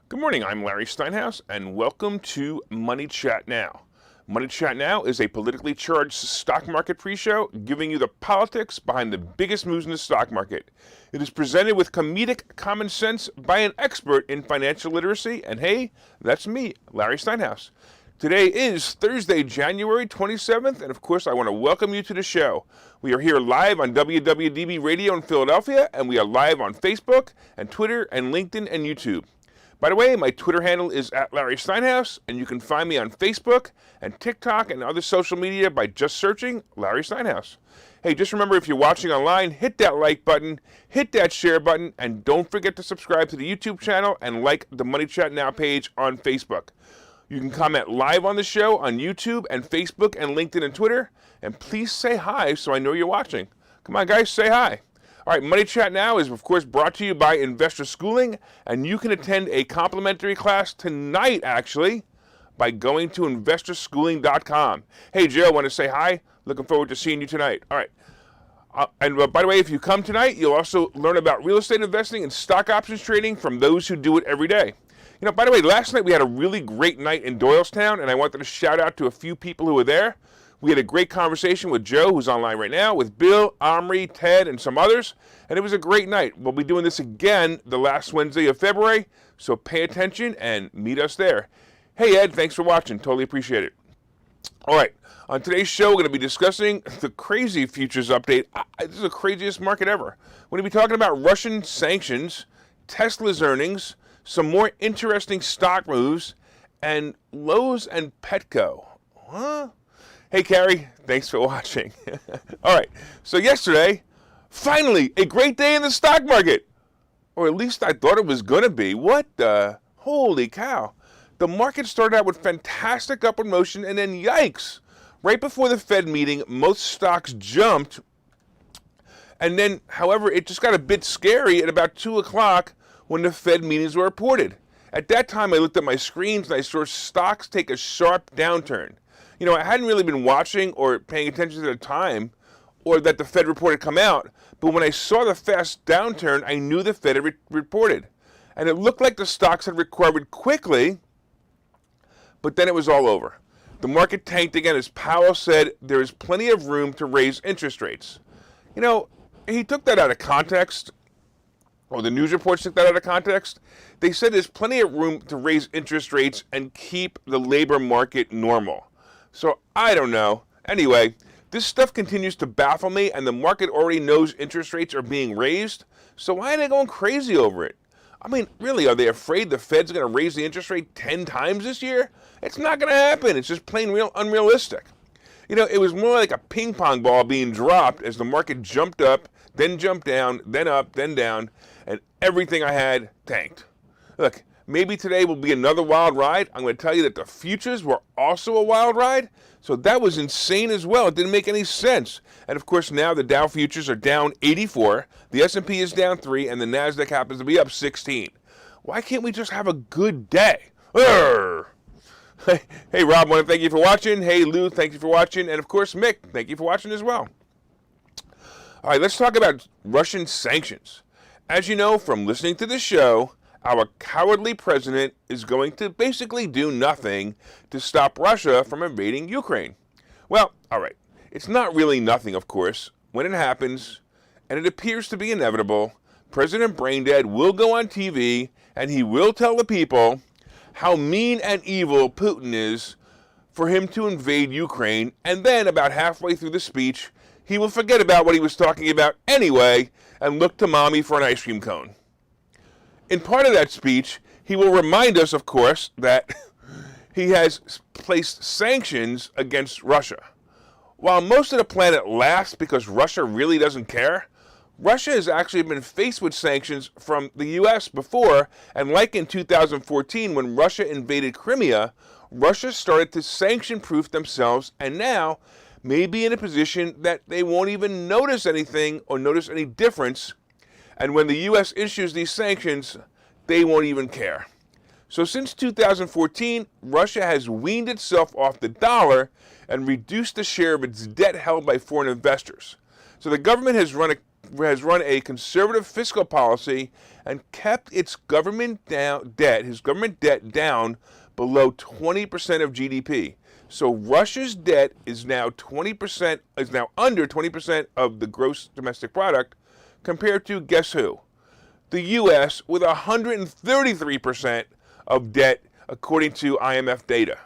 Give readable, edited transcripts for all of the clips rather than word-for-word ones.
Good morning, I'm Larry Steinhouse, and welcome to Money Chat Now. Money Chat Now is a politically charged stock market pre-show giving you the politics behind the biggest moves in the stock market. It is presented with comedic common sense by an expert in financial literacy, and hey, that's me, Larry Steinhouse. Today is Thursday, January 27th, and of course I want to welcome you to the show. We are here live on WWDB Radio in Philadelphia, and we are live on Facebook, and Twitter, and LinkedIn, and YouTube. By the way, my Twitter handle is @LarrySteinhouse, and you can find me on Facebook and TikTok and other social media by just searching Larry Steinhouse. Hey, just remember, if you're watching online, hit that like button, hit that share button, and don't forget to subscribe to the YouTube channel and like the Money Chat Now page on Facebook. You can comment live on the show on YouTube and Facebook and LinkedIn and Twitter, and please say hi so I know you're watching. Come on, guys, say hi. All right, Money Chat Now is, of course, brought to you by Investor Schooling, and you can attend a complimentary class tonight, actually, by going to investorschooling.com. Hey, Joe, I want to say hi. Looking forward to seeing you tonight. All right. By the way, if you come tonight, you'll also learn about real estate investing and stock options trading from those who do it every day. You know, by the way, last night we had a really great night in Doylestown, and I wanted to shout out to a few people who were there. We had a great conversation with Joe, who's online right now, with Bill, Omri, Ted, and some others, and it was a great night. We'll be doing this again the last Wednesday of February, so pay attention and meet us there. Hey, Ed, thanks for watching. Totally appreciate it. All right, on today's show, we're going to be discussing the crazy futures update. This is the craziest market ever. We're going to be talking about Russian sanctions, Tesla's earnings, some more interesting stock moves, and Lowe's and Petco. Huh? Hey, Carrie, thanks for watching. All right, so yesterday, finally, a great day in the stock market. Or at least I thought it was going to be. What the? Holy cow. The market started out with fantastic upward motion, and then yikes. Right before the Fed meeting, most stocks jumped. And then, however, it just got a bit scary at about 2 o'clock when the Fed meetings were reported. At that time, I looked at my screens, and I saw stocks take a sharp downturn. You know, I hadn't really been watching or paying attention to the time or that the Fed report had come out, but when I saw the fast downturn, I knew the Fed had reported. And it looked like the stocks had recovered quickly, but then it was all over. The market tanked again as Powell said there is plenty of room to raise interest rates. You know, he took that out of context, or the news reports took that out of context. They said there's plenty of room to raise interest rates and keep the labor market normal. So, I don't know. Anyway, this stuff continues to baffle me, and the market already knows interest rates are being raised, so why are they going crazy over it? I mean, really, are they afraid the Fed's going to raise the interest rate 10 times this year? It's not going to happen. It's just plain unrealistic. You know, it was more like a ping pong ball being dropped as the market jumped up, then jumped down, then up, then down, and everything I had tanked. Look, maybe today will be another wild ride. I'm going to tell you that the futures were also a wild ride. So that was insane as well. It didn't make any sense. And of course, now the Dow futures are down 84, the S&P is down 3, and the NASDAQ happens to be up 16. Why can't we just have a good day? Urgh. Hey, Rob, I want to thank you for watching. Hey, Lou, thank you for watching. And of course, Mick, thank you for watching as well. All right, let's talk about Russian sanctions. As you know from listening to the show, our cowardly president is going to basically do nothing to stop Russia from invading Ukraine. Well, all right, it's not really nothing, of course. When it happens, and it appears to be inevitable, President Braindead will go on TV and he will tell the people how mean and evil Putin is for him to invade Ukraine, and then about halfway through the speech, he will forget about what he was talking about anyway and look to mommy for an ice cream cone. In part of that speech, he will remind us, of course, that he has placed sanctions against Russia. While most of the planet laughs because Russia really doesn't care, Russia has actually been faced with sanctions from the U.S. before, and like in 2014 when Russia invaded Crimea, Russia started to sanction-proof themselves and now may be in a position that they won't even notice anything or notice any difference. And when the U.S. issues these sanctions, they won't even care. So since 2014, Russia has weaned itself off the dollar and reduced the share of its debt held by foreign investors. So the government has run a has run a conservative fiscal policy and kept its government debt down below 20% of GDP. So Russia's debt is now under 20% of the gross domestic product, compared to, guess who? The U.S. with 133% of debt, according to IMF data.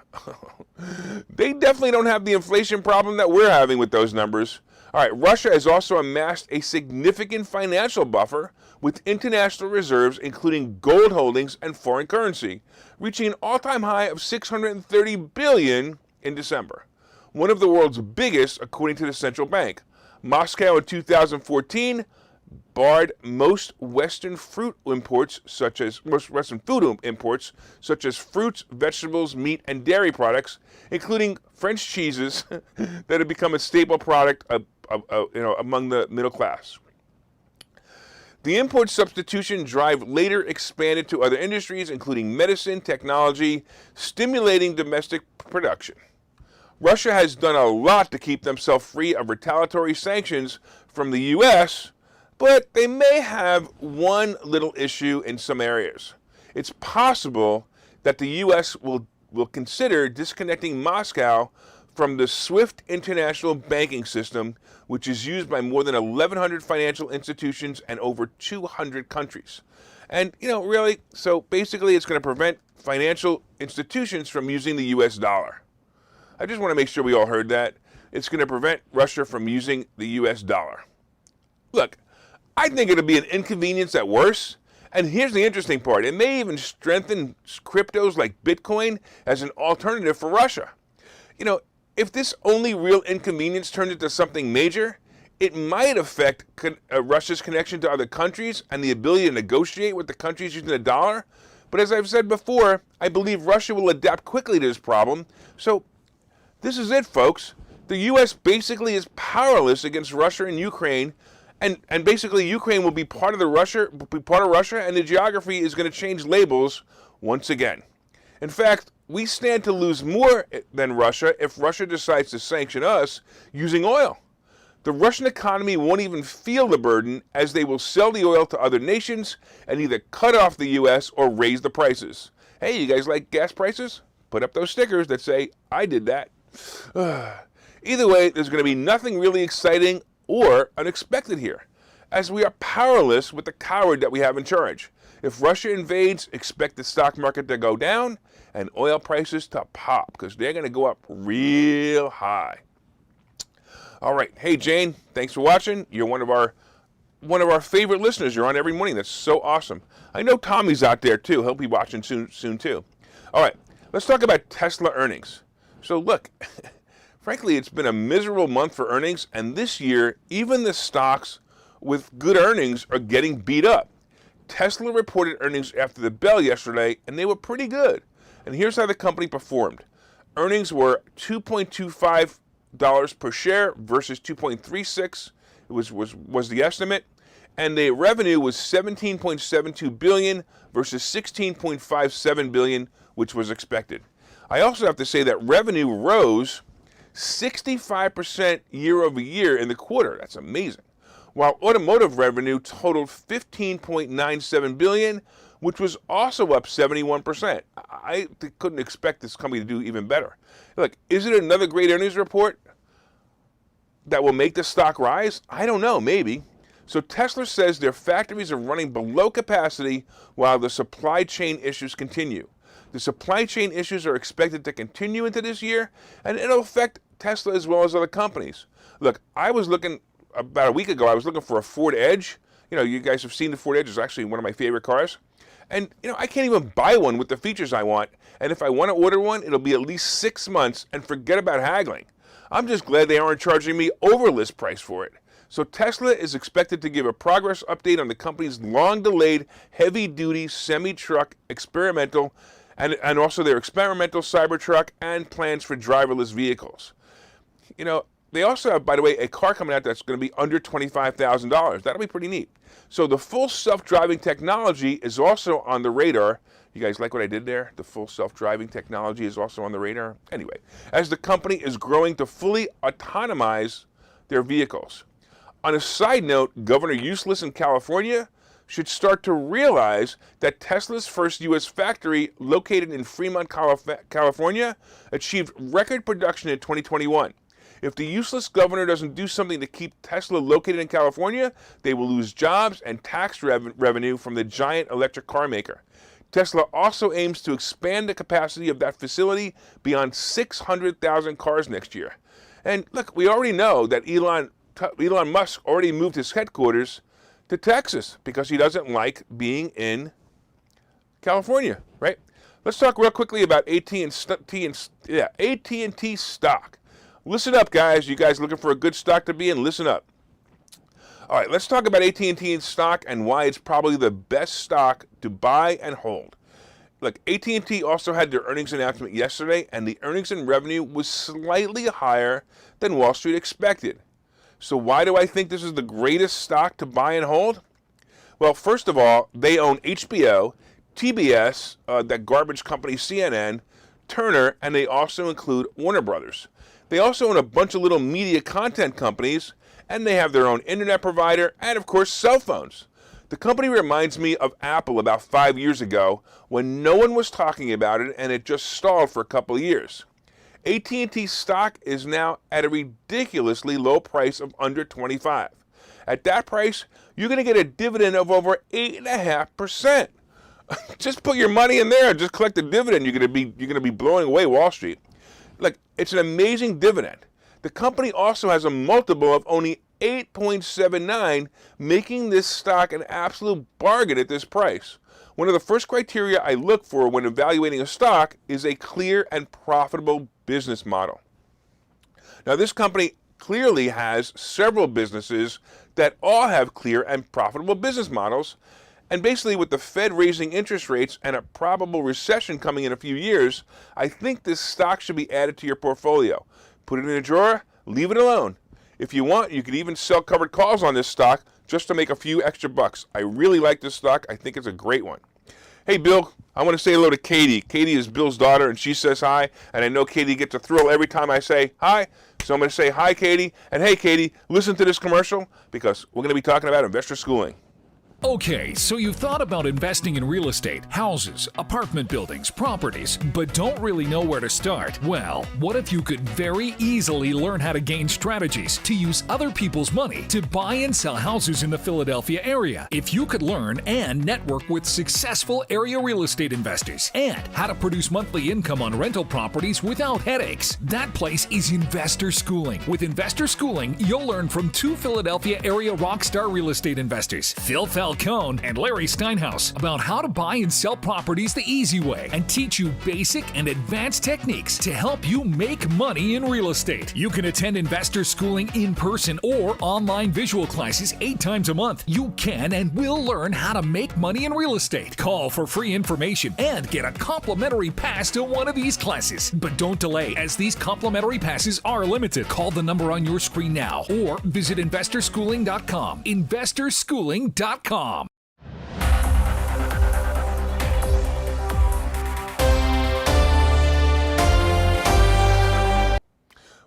They definitely don't have the inflation problem that we're having with those numbers. All right, Russia has also amassed a significant financial buffer with international reserves, including gold holdings and foreign currency, reaching an all-time high of $630 billion in December, one of the world's biggest, according to the central bank. Moscow in 2014 barred most Western food imports, such as fruits, vegetables, meat, and dairy products, including French cheeses that have become a staple product among the middle class. The import substitution drive later expanded to other industries, including medicine, technology, stimulating domestic production. Russia has done a lot to keep themselves free of retaliatory sanctions from the U.S., but they may have one little issue in some areas. It's possible that the U.S. will consider disconnecting Moscow from the SWIFT international banking system, which is used by more than 1,100 financial institutions and over 200 countries. And, really, so basically it's going to prevent financial institutions from using the U.S. dollar. I just want to make sure we all heard that. It's going to prevent Russia from using the U.S. dollar. Look, I think it'll be an inconvenience at worst. And here's the interesting part. It may even strengthen cryptos like Bitcoin as an alternative for Russia. If this only real inconvenience turns into something major, it might affect Russia's connection to other countries and the ability to negotiate with the countries using the dollar. But as I've said before, I believe Russia will adapt quickly to this problem. So this is it, folks. The U.S. basically is powerless against Russia and Ukraine, and basically Ukraine will be part of Russia, and the geography is going to change labels once again. In fact, we stand to lose more than Russia if Russia decides to sanction us using oil. The Russian economy won't even feel the burden, as they will sell the oil to other nations and either cut off the U.S. or raise the prices. Hey, you guys like gas prices? Put up those stickers that say, I did that. Either way, there's going to be nothing really exciting or unexpected here, as we are powerless with the coward that we have in charge. If Russia invades, expect the stock market to go down and oil prices to pop, because they're going to go up real high. All right. Hey, Jane, thanks for watching. You're one of our favorite listeners. You're on every morning. That's so awesome. I know Tommy's out there, too. He'll be watching soon too. All right. Let's talk about Tesla earnings. So, look, frankly, it's been a miserable month for earnings, and this year, even the stocks with good earnings are getting beat up. Tesla reported earnings after the bell yesterday, and they were pretty good. And here's how the company performed. Earnings were $2.25 per share versus $2.36. It was the estimate. And the revenue was $17.72 billion versus $16.57 billion, which was expected. I also have to say that revenue rose 65% year over year in the quarter. That's amazing. While automotive revenue totaled $15.97 billion, which was also up 71%. I couldn't expect this company to do even better. Look, is it another great earnings report that will make the stock rise? I don't know, maybe. So Tesla says their factories are running below capacity while the supply chain issues continue. The supply chain issues are expected to continue into this year, and it'll affect Tesla as well as other companies. Look, I was looking about a week ago, I was looking for a Ford Edge. You guys have seen the Ford Edge. It's actually one of my favorite cars. And, I can't even buy one with the features I want. And if I want to order one, it'll be at least 6 months, and forget about haggling. I'm just glad they aren't charging me over list price for it. So Tesla is expected to give a progress update on the company's long-delayed heavy-duty semi-truck experimental, and also their experimental Cybertruck and plans for driverless vehicles. They also have, by the way, a car coming out that's going to be under $25,000. That'll be pretty neat. So the full self-driving technology is also on the radar. You guys like what I did there? The full self-driving technology is also on the radar. Anyway, as the company is growing to fully autonomize their vehicles. On a side note, Governor Useless in California should start to realize that Tesla's first U.S. factory, located in Fremont, California, achieved record production in 2021. If the useless governor doesn't do something to keep Tesla located in California, they will lose jobs and tax revenue from the giant electric car maker. Tesla also aims to expand the capacity of that facility beyond 600,000 cars next year. And look, we already know that Elon Musk already moved his headquarters to Texas because he doesn't like being in California, right? Let's talk real quickly about AT&T stock. Listen up, guys. You guys looking for a good stock to be in? Listen up. All right, let's talk about AT&T stock and why it's probably the best stock to buy and hold. Look, AT&T also had their earnings announcement yesterday, and the earnings and revenue was slightly higher than Wall Street expected. So why do I think this is the greatest stock to buy and hold? Well, first of all, they own HBO, TBS, that garbage company CNN, Turner, and they also include Warner Brothers. They also own a bunch of little media content companies, and they have their own internet provider and, of course, cell phones. The company reminds me of Apple about 5 years ago when no one was talking about it and it just stalled for a couple of years. AT&T stock is now at a ridiculously low price of under $25. At that price, you're going to get a dividend of over 8.5%. Just put your money in there and just collect the dividend. You're going to be blowing away Wall Street. Look, it's an amazing dividend. The company also has a multiple of only 8.79, making this stock an absolute bargain at this price. One of the first criteria I look for when evaluating a stock is a clear and profitable business model. Now, this company clearly has several businesses that all have clear and profitable business models. And basically, with the Fed raising interest rates and a probable recession coming in a few years, I think this stock should be added to your portfolio. Put it in a drawer, leave it alone. If you want, you could even sell covered calls on this stock just to make a few extra bucks. I really like this stock. I think it's a great one. Hey, Bill, I want to say hello to Katie. Katie is Bill's daughter, and she says hi. And I know Katie gets a thrill every time I say hi. So I'm going to say hi, Katie. And hey, Katie, listen to this commercial because we're going to be talking about investor schooling. Okay, so you've thought about investing in real estate, houses, apartment buildings, properties, but don't really know where to start? Well, what if you could very easily learn how to gain strategies to use other people's money to buy and sell houses in the Philadelphia area? If you could learn and network with successful area real estate investors and how to produce monthly income on rental properties without headaches, that place is Investor Schooling. With Investor Schooling, you'll learn from two Philadelphia area rockstar real estate investors, Phil Falcone and Larry Steinhouse, about how to buy and sell properties the easy way and teach you basic and advanced techniques to help you make money in real estate. You can attend Investor Schooling in person or online visual classes 8 times a month. You can and will learn how to make money in real estate. Call for free information and get a complimentary pass to one of these classes. But don't delay, as these complimentary passes are limited. Call the number on your screen now or visit investorschooling.com. investorschooling.com.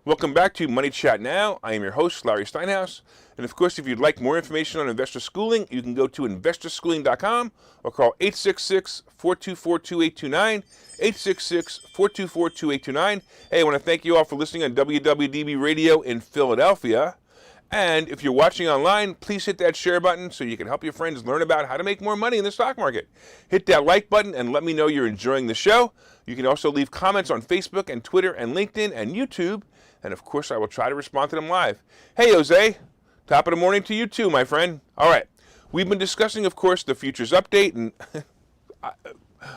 Welcome back to Money Chat Now. I am your host, Larry Steinhouse. And of course, if you'd like more information on investor schooling, you can go to investorschooling.com or call 866-424-2829, 866-424-2829. Hey, I want to thank you all for listening on WWDB Radio in Philadelphia. And if you're watching online, please hit that share button so you can help your friends learn about how to make more money in the stock market. Hit that like button and let me know you're enjoying the show. You can also leave comments on Facebook and Twitter and LinkedIn and YouTube. And of course, I will try to respond to them live. Hey, Jose, top of the morning to you too, my friend. All right, we've been discussing, of course, the futures update, and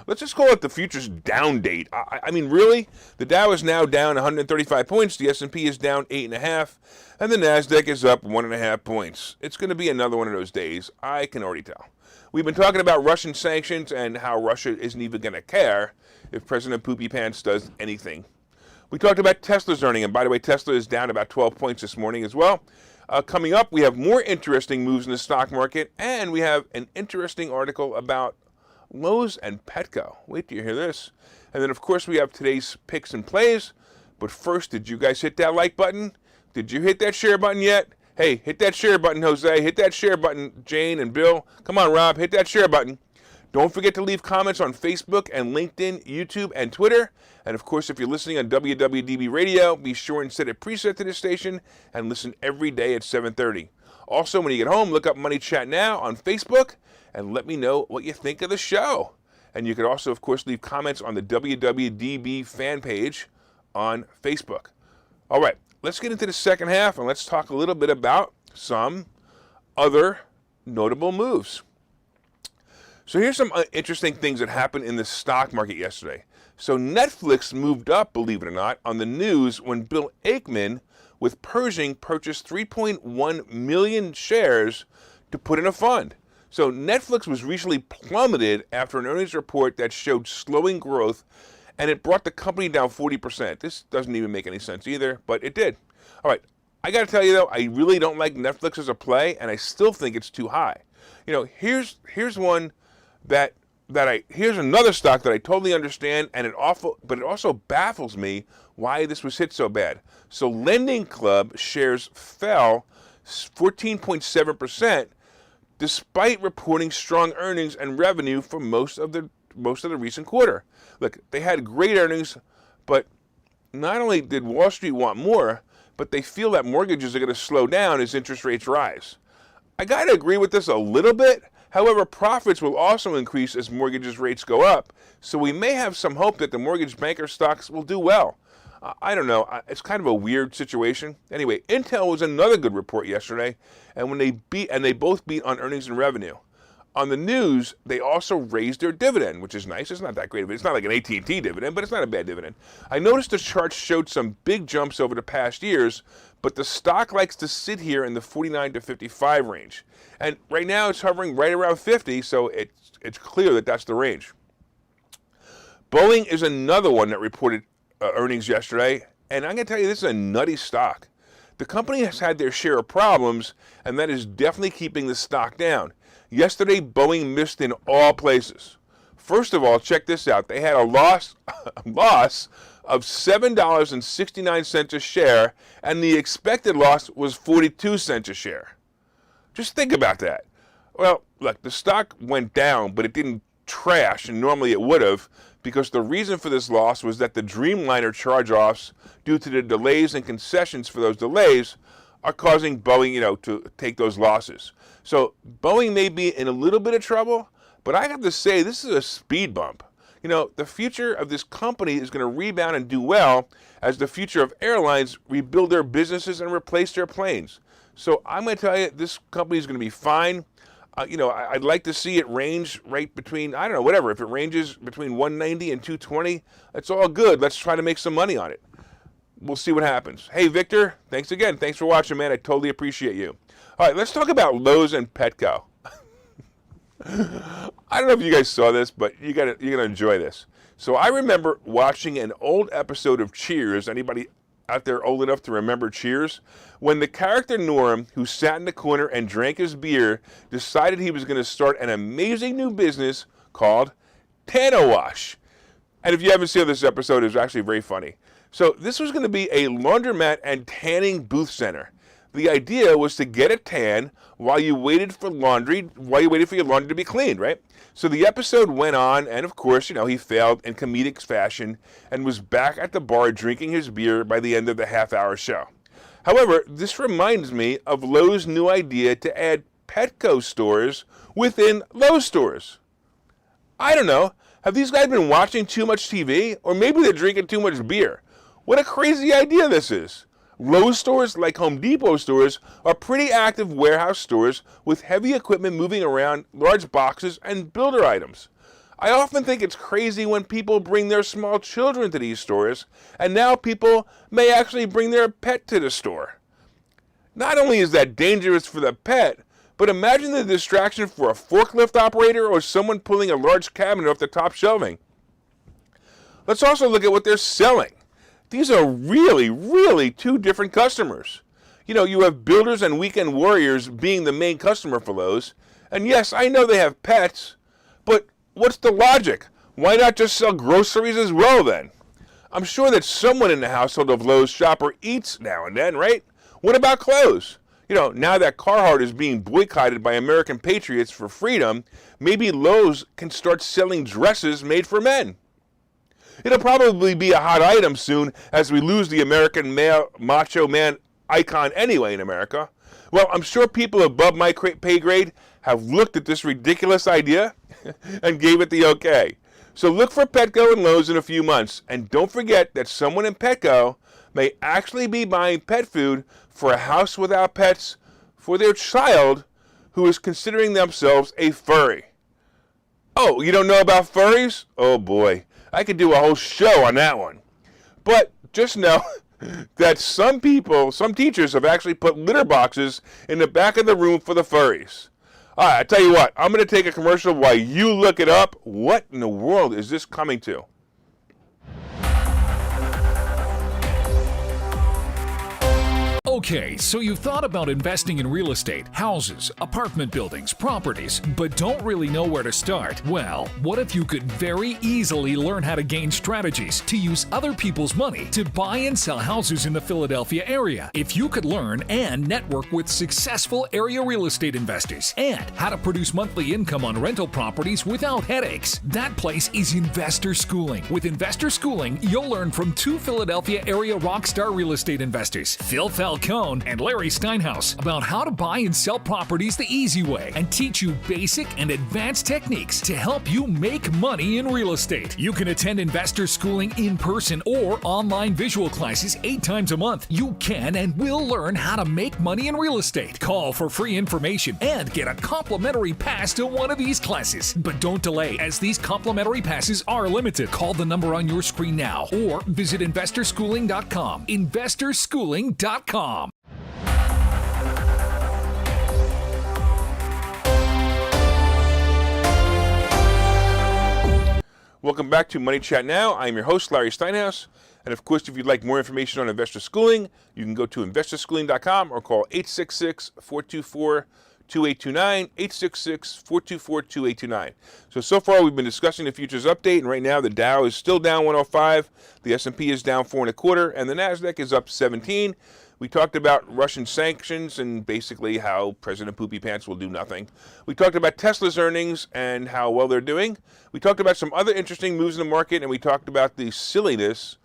let's just call it the futures down date. I mean, really? The Dow is now down 135 points, the S&P is down 8.5, and the NASDAQ is up 1.5 points. It's going to be another one of those days, I can already tell. We've been talking about Russian sanctions and how Russia isn't even going to care if President Poopy Pants does anything. We talked about Tesla's earning, and by the way, Tesla is down about 12 points this morning as well. Coming up, we have more interesting moves in the stock market, and we have an interesting article about Lowe's and Petco. Wait till you hear this. And then, of course, we have today's picks and plays. But first, did you guys hit that like button? Did you hit that share button yet? Hey, hit that share button, Jose. Hit that share button, Jane and Bill. Come on, Rob. Hit that share button. Don't forget to leave comments on Facebook and LinkedIn, YouTube, and Twitter. And of course, if you're listening on WWDB Radio, be sure and set a preset to this station and listen every day at 7:30. Also, when you get home, look up Money Chat Now on Facebook and let me know what you think of the show. And you can also, of course, leave comments on the WWDB fan page on Facebook. All right, let's get into the second half and let's talk a little bit about some other notable moves. So here's some interesting things that happened in the stock market yesterday. So Netflix moved up, believe it or not, on the news when Bill Ackman with Pershing purchased 3.1 million shares to put in a fund. So Netflix was recently plummeted after an earnings report that showed slowing growth, and it brought the company down 40%. This doesn't even make any sense either, but it did. All right, I got to tell you though, I really don't like Netflix as a play, and I still think it's too high. You know, here's one here's another stock that I totally understand, and it also baffles me why this was hit so bad. So Lending Club shares fell 14.7%, despite reporting strong earnings and revenue for most of the recent quarter. Look, they had great earnings, but not only did Wall Street want more, but they feel that mortgages are going to slow down as interest rates rise. I got to agree with this a little bit. However, profits will also increase as mortgage rates go up, so we may have some hope that the mortgage banker stocks will do well. I don't know. It's kind of a weird situation. Anyway, Intel was another good report yesterday, and they both beat on earnings and revenue. On the news, they also raised their dividend, which is nice. It's not that great of it. It's not like an AT&T dividend, but it's not a bad dividend. I noticed the chart showed some big jumps over the past years, but the stock likes to sit here in the 49 to 55 range. And right now it's hovering right around 50, so it's clear that that's the range. Boeing is another one that reported earnings yesterday, and I'm going to tell you, this is a nutty stock. The company has had their share of problems, and that is definitely keeping the stock down. Yesterday, Boeing missed in all places. First of all, check this out. They had a loss of $7.69 a share, and the expected loss was 42 cents a share. Just think about that. Well, look, the stock went down, but it didn't trash, and normally it would have, because the reason for this loss was that the Dreamliner charge-offs, due to the delays and concessions for those delays, are causing Boeing, to take those losses. So Boeing may be in a little bit of trouble, but I have to say this is a speed bump. The future of this company is going to rebound and do well as the future of airlines rebuild their businesses and replace their planes. So I'm going to tell you, this company is going to be fine. I'd like to see it range right between, I don't know, whatever. If it ranges between 190 and 220, that's all good. Let's try to make some money on it. We'll see what happens. Hey, Victor, thanks again. Thanks for watching, man. I totally appreciate you. All right, let's talk about Lowe's and Petco. I don't know if you guys saw this, but you're gonna enjoy this. So I remember watching an old episode of Cheers. Anybody out there old enough to remember Cheers? When the character Norm, who sat in the corner and drank his beer, decided he was going to start an amazing new business called Tanner Wash. And if you haven't seen this episode, it's actually very funny. So this was going to be a laundromat and tanning booth center. The idea was to get a tan while you waited for your laundry to be cleaned, right? So the episode went on, and of course, he failed in comedic fashion and was back at the bar drinking his beer by the end of the half-hour show. However, this reminds me of Lowe's new idea to add Petco stores within Lowe's stores. I don't know. Have these guys been watching too much TV? Or maybe they're drinking too much beer. What a crazy idea this is. Lowe's stores, like Home Depot stores, are pretty active warehouse stores with heavy equipment moving around, large boxes, and builder items. I often think it's crazy when people bring their small children to these stores, and now people may actually bring their pet to the store. Not only is that dangerous for the pet, but imagine the distraction for a forklift operator or someone pulling a large cabinet off the top shelving. Let's also look at what they're selling. These are really, really two different customers. You have builders and weekend warriors being the main customer for Lowe's. And yes, I know they have pets, but what's the logic? Why not just sell groceries as well then? I'm sure that someone in the household of Lowe's shopper eats now and then, right? What about clothes? Now that Carhartt is being boycotted by American patriots for freedom, maybe Lowe's can start selling dresses made for men. It'll probably be a hot item soon as we lose the American male macho man icon anyway in America. Well, I'm sure people above my pay grade have looked at this ridiculous idea and gave it the okay. So look for Petco and Lowe's in a few months. And don't forget that someone in Petco may actually be buying pet food for a house without pets for their child who is considering themselves a furry. Oh, you don't know about furries? Oh boy, I could do a whole show on that one. But just know that some teachers have actually put litter boxes in the back of the room for the furries. All right, I tell you what, I'm going to take a commercial while you look it up. What in the world is this coming to? Okay, so you've thought about investing in real estate, houses, apartment buildings, properties, but don't really know where to start? Well, what if you could very easily learn how to gain strategies to use other people's money to buy and sell houses in the Philadelphia area? If you could learn and network with successful area real estate investors and how to produce monthly income on rental properties without headaches, that place is Investor Schooling. With Investor Schooling, you'll learn from two Philadelphia area rockstar real estate investors, Phil Falcone and Larry Steinhouse, about how to buy and sell properties the easy way and teach you basic and advanced techniques to help you make money in real estate. You can attend Investor Schooling in person or online visual classes 8 times a month. You can and will learn how to make money in real estate. Call for free information and get a complimentary pass to one of these classes. But don't delay, as these complimentary passes are limited. Call the number on your screen now or visit investorschooling.com. investorschooling.com. Welcome back to Money Chat Now. I'm your host, Larry Steinhouse. And of course, if you'd like more information on investor schooling, you can go to investorschooling.com or call 866-424-2829, 866-424-2829. So far we've been discussing the futures update, and right now the Dow is still down 105, the S&P is down 4.25, and the NASDAQ is up 17. We talked about Russian sanctions and basically how President Poopy Pants will do nothing. We talked about Tesla's earnings and how well they're doing. We talked about some other interesting moves in the market, and we talked about the silliness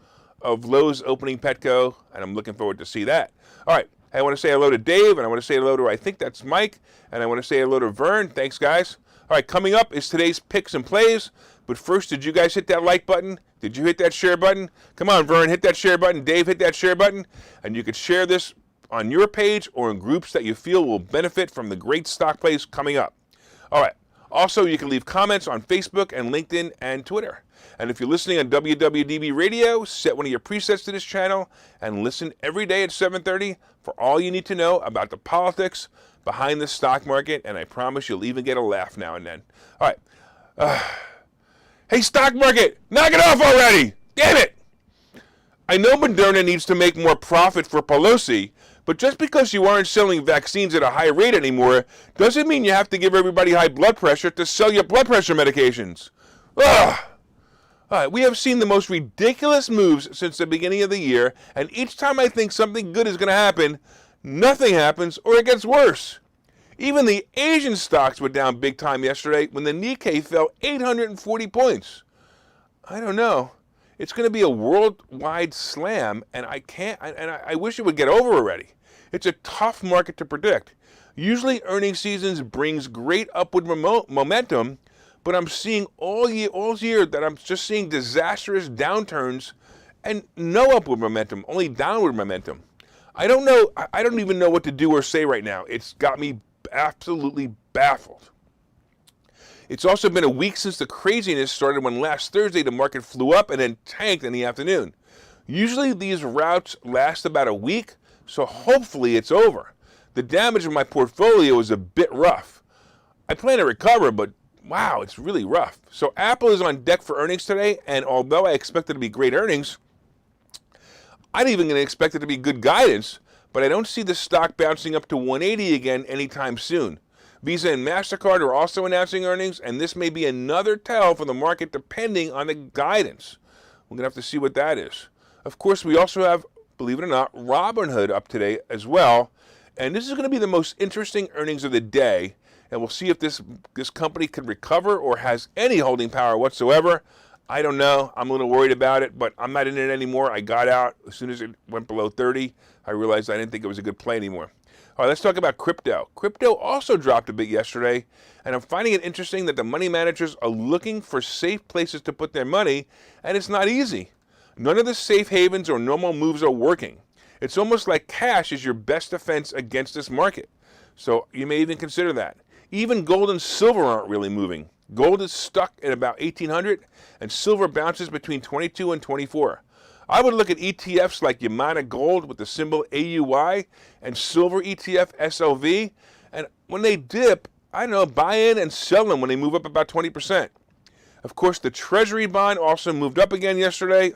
of Lowe's opening Petco, and I'm looking forward to see that. All right, I want to say hello to Dave, and I want to say hello to, I think that's Mike, and I want to say hello to Vern. Thanks, guys. All right, coming up is today's picks and plays. But first, did you guys hit that like button? Did you hit that share button? Come on, Vern, hit that share button. Dave, hit that share button. And you could share this on your page or in groups that you feel will benefit from the great stock plays coming up. All right. Also, you can leave comments on Facebook and LinkedIn and Twitter. And if you're listening on WWDB Radio, set one of your presets to this channel and listen every day at 7:30 for all you need to know about the politics behind the stock market. And I promise you'll even get a laugh now and then. All right. Hey, stock market, knock it off already! Damn it! I know Moderna needs to make more profit for Pelosi, but just because you aren't selling vaccines at a high rate anymore doesn't mean you have to give everybody high blood pressure to sell your blood pressure medications. Ugh! All right, we have seen the most ridiculous moves since the beginning of the year, and each time I think something good is going to happen, nothing happens or it gets worse. Even the Asian stocks were down big time yesterday when the Nikkei fell 840 points. I don't know. It's going to be a worldwide slam, and I wish it would get over already. It's a tough market to predict. Usually earnings seasons brings great upward momentum, but I'm seeing all year that I'm just seeing disastrous downturns and no upward momentum, only downward momentum. I don't know. I don't even know what to do or say right now. It's got me absolutely baffled. It's also been a week since the craziness started when last Thursday the market flew up and then tanked in the afternoon. Usually these routes last about a week, so hopefully it's over. The damage in my portfolio is a bit rough. I plan to recover, but wow, it's really rough. So Apple is on deck for earnings today, and although I expect it to be great earnings, I'm even going to expect it to be good guidance, but I don't see the stock bouncing up to 180 again anytime soon. Visa and MasterCard are also announcing earnings, and this may be another tell for the market depending on the guidance. We're going to have to see what that is. Of course, we also have, believe it or not, Robinhood up today as well. And this is going to be the most interesting earnings of the day. And we'll see if this company can recover or has any holding power whatsoever. I don't know. I'm a little worried about it, but I'm not in it anymore. I got out as soon as it went below 30. I realized I didn't think it was a good play anymore. All right, let's talk about crypto. Crypto also dropped a bit yesterday, and I'm finding it interesting that the money managers are looking for safe places to put their money, and it's not easy. None of the safe havens or normal moves are working. It's almost like cash is your best defense against this market. So you may even consider that. Even gold and silver aren't really moving. Gold is stuck at about 1800 and silver bounces between 22 and 24. I would look at ETFs like Yamana Gold with the symbol AUY and silver ETF SLV, and when they dip, I don't know, buy in and sell them when they move up about 20%. Of course, the Treasury Bond also moved up again yesterday,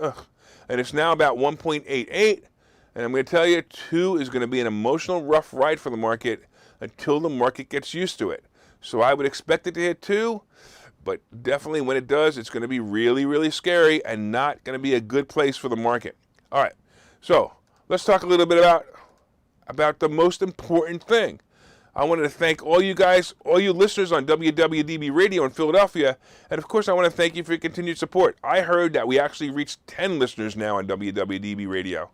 and it's now about 1.88. And I'm going to tell you, 2 is going to be an emotional rough ride for the market until the market gets used to it. So I would expect it to hit 2, but definitely when it does, it's going to be really, really scary and not going to be a good place for the market. All right, so let's talk a little bit about the most important thing. I wanted to thank all you guys, all you listeners on WWDB Radio in Philadelphia, and of course I want to thank you for your continued support. I heard that we actually reached 10 listeners now on WWDB Radio.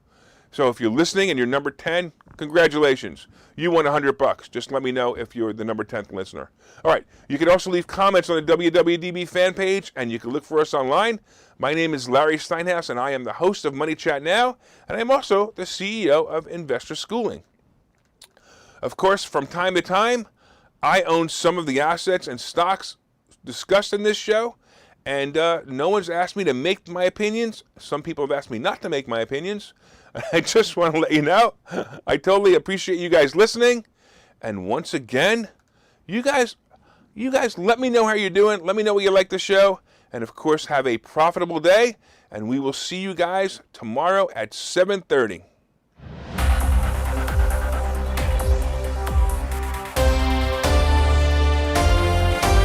So if you're listening and you're number 10, congratulations. You won $100. Just let me know if you're the number 10th listener. All right. You can also leave comments on the WWDB fan page, and you can look for us online. My name is Larry Steinhouse, and I am the host of Money Chat Now, and I'm also the CEO of Investor Schooling. Of course, from time to time, I own some of the assets and stocks discussed in this show, and no one's asked me to make my opinions. Some people have asked me not to make my opinions. I just want to let you know, I totally appreciate you guys listening. And once again, you guys let me know how you're doing. Let me know what you like the show. And of course, have a profitable day. And we will see you guys tomorrow at 7:30.